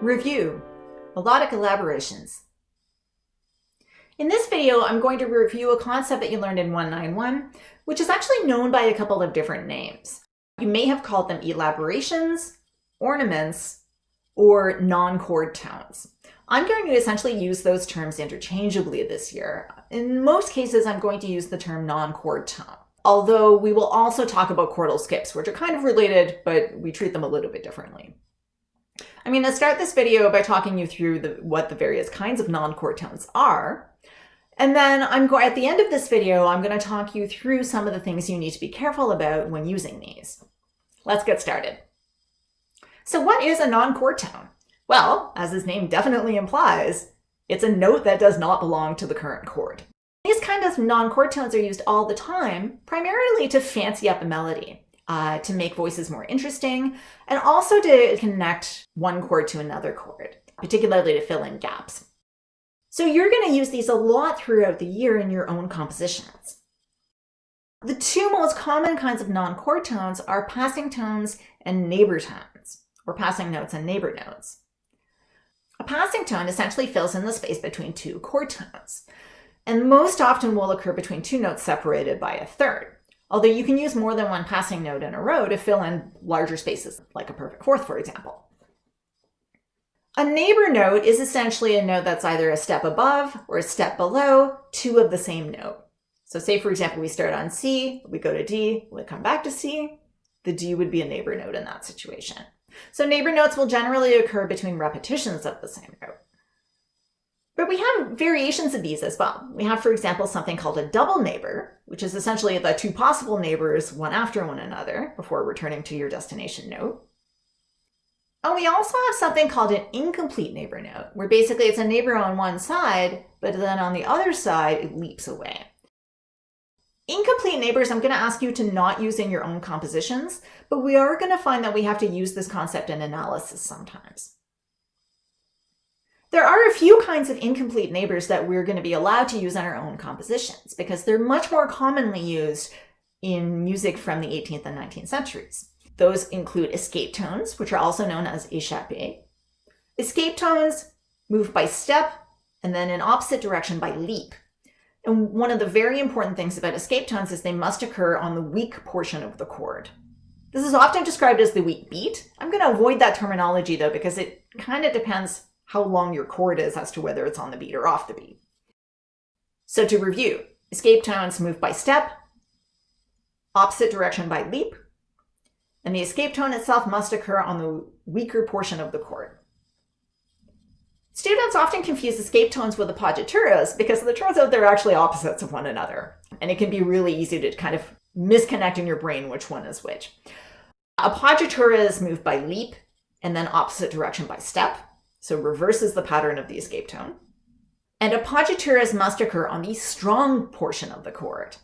Review, melodic elaborations. In this video, I'm going to review a concept that you learned in 191, which is actually known by a couple of different names. You may have called them elaborations, ornaments, or non-chord tones. I'm going to essentially use those terms interchangeably this year. In most cases, I'm going to use the term non-chord tone, although we will also talk about chordal skips, which are kind of related, but we treat them a little bit differently. I'm going to start this video by talking you through what the various kinds of non-chord tones are. And then at the end of this video, I'm going to talk you through some of the things you need to be careful about when using these. Let's get started. So what is a non-chord tone? Well, as its name definitely implies, it's a note that does not belong to the current chord. These kinds of non-chord tones are used all the time, primarily to fancy up a melody. To make voices more interesting, and also to connect one chord to another chord, particularly to fill in gaps. So you're going to use these a lot throughout the year in your own compositions. The two most common kinds of non-chord tones are passing tones and neighbor tones, or passing notes and neighbor notes. A passing tone essentially fills in the space between two chord tones, and most often will occur between two notes separated by a third. Although you can use more than one passing note in a row to fill in larger spaces, like a perfect fourth, for example. A neighbor note is essentially a note that's either a step above or a step below two of the same note. So say, for example, we start on C, we go to D, we come back to C. The D would be a neighbor note in that situation. So neighbor notes will generally occur between repetitions of the same note. But we have variations of these as well. We have, for example, something called a double neighbor, which is essentially the two possible neighbors, one after one another, before returning to your destination note. And we also have something called an incomplete neighbor note, where basically it's a neighbor on one side, but then on the other side, it leaps away. Incomplete neighbors, I'm going to ask you to not use in your own compositions, but we are going to find that we have to use this concept in analysis sometimes. There are a few kinds of incomplete neighbors that we're going to be allowed to use in our own compositions because they're much more commonly used in music from the 18th and 19th centuries. Those include escape tones, which are also known as échappées. Escape tones move by step and then in opposite direction by leap. And one of the very important things about escape tones is they must occur on the weak portion of the chord. This is often described as the weak beat. I'm going to avoid that terminology though because it kind of depends how long your chord is as to whether it's on the beat or off the beat. So to review, escape tones move by step, opposite direction by leap, and the escape tone itself must occur on the weaker portion of the chord. Students often confuse escape tones with appoggiaturas because it turns out they're actually opposites of one another, and it can be really easy to kind of misconnect in your brain which one is which. Appoggiaturas move by leap and then opposite direction by step. So reverses the pattern of the escape tone. And appoggiaturas must occur on the strong portion of the chord.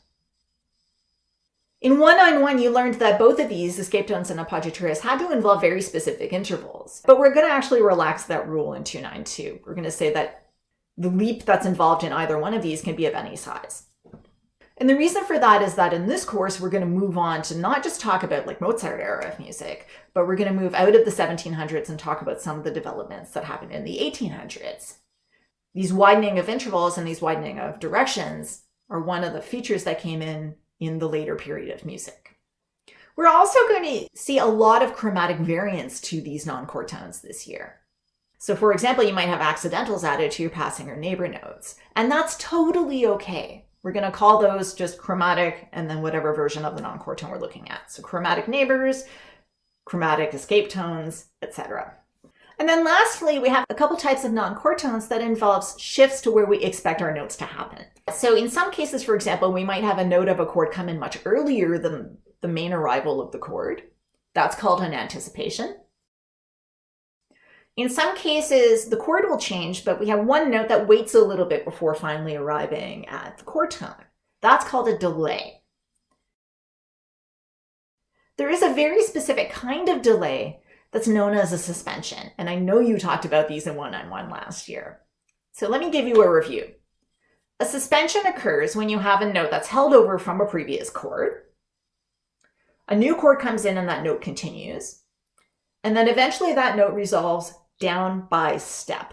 In 191, you learned that both of these, escape tones and appoggiaturas, had to involve very specific intervals. But we're going to actually relax that rule in 292. We're going to say that the leap that's involved in either one of these can be of any size. And the reason for that is that in this course, we're going to move on to not just talk about like Mozart era of music, but we're going to move out of the 1700s and talk about some of the developments that happened in the 1800s. These widening of intervals and these widening of directions are one of the features that came in the later period of music. We're also going to see a lot of chromatic variance to these non-chord tones this year. So for example, you might have accidentals added to your passing or neighbor notes, and that's totally okay. We're going to call those just chromatic and then whatever version of the non-chord tone we're looking at. So chromatic neighbors, chromatic escape tones, etc. And then lastly, we have a couple types of non-chord tones that involves shifts to where we expect our notes to happen. So in some cases, for example, we might have a note of a chord come in much earlier than the main arrival of the chord. That's called an anticipation. In some cases, the chord will change, but we have one note that waits a little bit before finally arriving at the chord tone. That's called a delay. There is a very specific kind of delay that's known as a suspension, and I know you talked about these in 191 last year. So let me give you a review. A suspension occurs when you have a note that's held over from a previous chord. A new chord comes in and that note continues. And then eventually that note resolves down by step.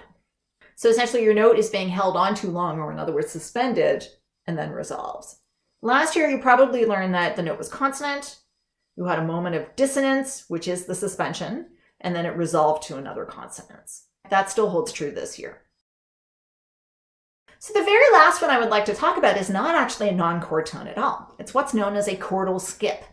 So essentially your note is being held on too long, or in other words, suspended, and then resolves. Last year, you probably learned that the note was consonant. You had a moment of dissonance, which is the suspension, and then it resolved to another consonant. That still holds true this year. So the very last one I would like to talk about is not actually a non-chord tone at all. It's what's known as a chordal skip.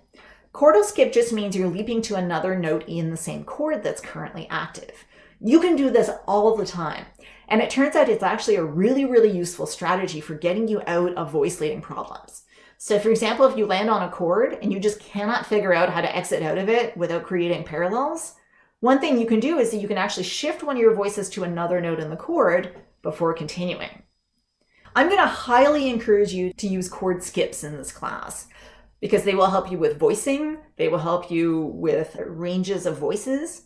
Chordal skip just means you're leaping to another note in the same chord that's currently active. You can do this all the time. And it turns out it's actually a really, really useful strategy for getting you out of voice leading problems. So for example, if you land on a chord and you just cannot figure out how to exit out of it without creating parallels, one thing you can do is that you can actually shift one of your voices to another note in the chord before continuing. I'm going to highly encourage you to use chord skips in this class because they will help you with voicing, they will help you with ranges of voices,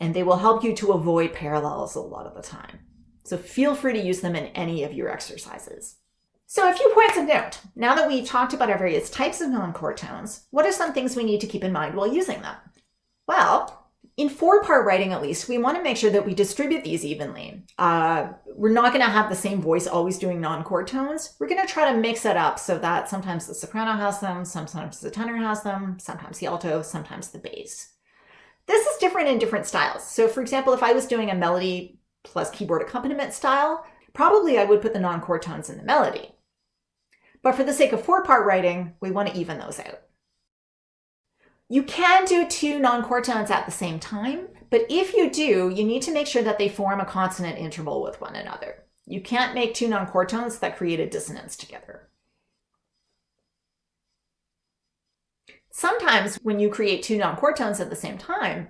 and they will help you to avoid parallels a lot of the time. So feel free to use them in any of your exercises. So a few points of note. Now that we've talked about our various types of non-chord tones, what are some things we need to keep in mind while using them? Well, in 4-part writing at least, we want to make sure that we distribute these evenly. We're not going to have the same voice always doing non-chord tones. We're going to try to mix it up so that sometimes the soprano has them, sometimes the tenor has them, sometimes the alto, sometimes the bass. This is different in different styles. So for example, if I was doing a melody plus keyboard accompaniment style, probably I would put the non-chord tones in the melody. But for the sake of 4-part writing, we want to even those out. You can do 2 non-chord tones at the same time, but if you do, you need to make sure that they form a consonant interval with one another. You can't make 2 non-chord tones that create a dissonance together. Sometimes when you create 2 non-chord tones at the same time,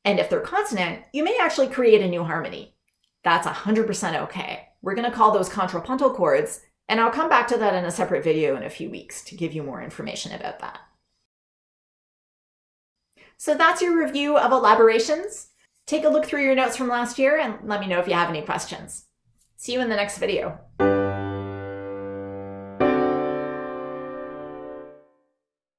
and if they're consonant, you may actually create a new harmony. That's 100% okay. We're going to call those contrapuntal chords, and I'll come back to that in a separate video in a few weeks to give you more information about that. So that's your review of Elaborations. Take a look through your notes from last year and let me know if you have any questions. See you in the next video.